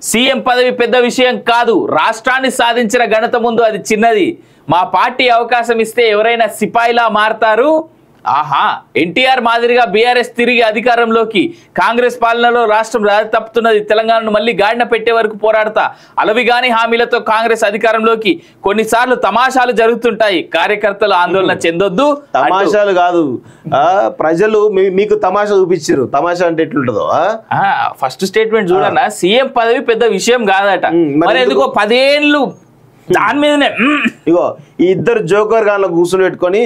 CM పదవి పెద్ద విషయం కాదు, రాష్ట్రాన్ని సాధించిన ఘనత ముందు అది చిన్నది. మా పార్టీ అవకాశం ఇస్తే ఎవరైనా సిపాయిలా మారతారు. ఆహా, ఎన్టీఆర్ మాదిరిగా బీఆర్ఎస్ తిరిగి అధికారంలోకి, కాంగ్రెస్ పాలనలో రాష్ట్రం దారి తప్పుతున్నది, తెలంగాణను మళ్ళీ గాడిన పెట్టే వరకు పోరాడతా. అలవిగాని హామీలతో కాంగ్రెస్ అధికారంలోకి. కొన్నిసార్లు తమాషాలు జరుగుతుంటాయి, కార్యకర్తలు ఆందోళన చెందొద్దు. తమాషాలు కాదు, ప్రజలు మీకు తమాషా చూపించారు. తమాషా అంటే ఎట్లుంటుందో ఫస్ట్ స్టేట్మెంట్ చూడన్నా, సీఎం పదవి పెద్ద విషయం కాదట. మరి ఎందుకో 10 ఏళ్ళు దాని మీదనే ఇగో ఈ ఇద్దరు జోకర్ గాన్లో కూర్చుని పెట్టుకొని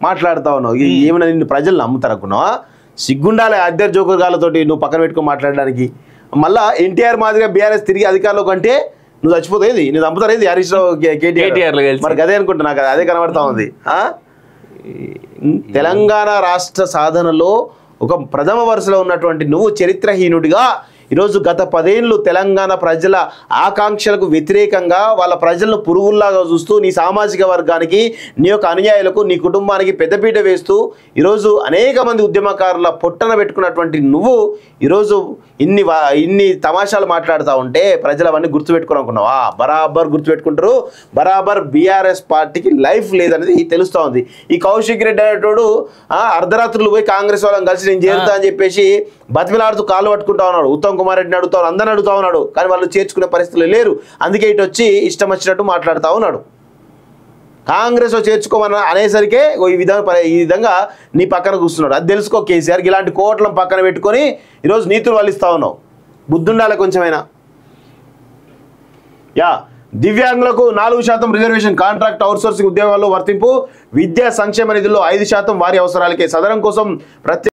మాట్లాడుతా ఉన్నావు. ఏమైనా నిన్ను ప్రజలు నమ్ముతారనుకున్నావా? సిగ్గుండాలి ఆ ఇద్దరు జోకర్ గాళ్ళతోటి నువ్వు పక్కన పెట్టుకొని మాట్లాడడానికి. మళ్ళా ఎన్టీఆర్ మాదిరిగా బీఆర్ఎస్ తిరిగి అధికారంలోకి అంటే నువ్వు చచ్చిపోతాయి, నువ్వు చంపుతారేది హరీష్ రావు కేటీఆర్. మరి అదే అనుకుంటా, నాకు అదే కనబడతా ఉంది. తెలంగాణ రాష్ట్ర సాధనలో ఒక ప్రథమ వరుసలో ఉన్నటువంటి నువ్వు చరిత్రహీనుడిగా ఈరోజు గత 10 ఏళ్ళు తెలంగాణ ప్రజల ఆకాంక్షలకు వ్యతిరేకంగా వాళ్ళ ప్రజలను పురుగుల్లాగా చూస్తూ నీ సామాజిక వర్గానికి, నీ యొక్క అనుయాయులకు, నీ కుటుంబానికి పెద్దపీట వేస్తూ అనేక మంది ఉద్యమకారుల పొట్టన పెట్టుకున్నటువంటి నువ్వు ఈరోజు ఇన్ని తమాషాలు మాట్లాడుతూ ఉంటే ప్రజలు అవన్నీ గుర్తుపెట్టుకోనుకున్నావా? బరాబర్ గుర్తుపెట్టుకుంటారు. బరాబర్ బీఆర్ఎస్ పార్టీకి లైఫ్ లేదనేది తెలుస్తూ ఉంది. ఈ కౌశిక్ రెడ్డి అనేటోడు అర్ధరాత్రులు పోయి కాంగ్రెస్ వాళ్ళని కలిసి నేను చేరుతా అని చెప్పేసి బతిమిలాడుతూ కాళ్ళు పట్టుకుంటా ఉన్నాడు. ఉత్తమ్ కుమార్ రెడ్డిని అడుగుతా ఉన్నాడు, అందరిని అడుగుతా ఉన్నాడు, కానీ వాళ్ళు చేర్చుకునే పరిస్థితులు లేరు. అందుకే ఇటు వచ్చి ఇష్టం వచ్చినట్టు మాట్లాడుతూ ఉన్నాడు. కాంగ్రెస్ చేర్చుకోమని అనేసరికే ఈ విధంగా నీ పక్కన కూర్చున్నాడు. అది తెలుసుకో కేసీఆర్. ఇలాంటి కోట్లను పక్కన పెట్టుకొని ఈరోజు నీతులు వల్లిస్తా ఉన్నావు. బుద్ధుండాలి కొంచెమైనా. దివ్యాంగులకు 4% రిజర్వేషన్, కాంట్రాక్ట్ అవుట్సోర్సింగ్ ఉద్యోగాల్లో వర్తింపు, విద్యా సంక్షేమ నిధుల్లో 5% వారి అవసరాలకే, సదనం కోసం ప్రత్యేక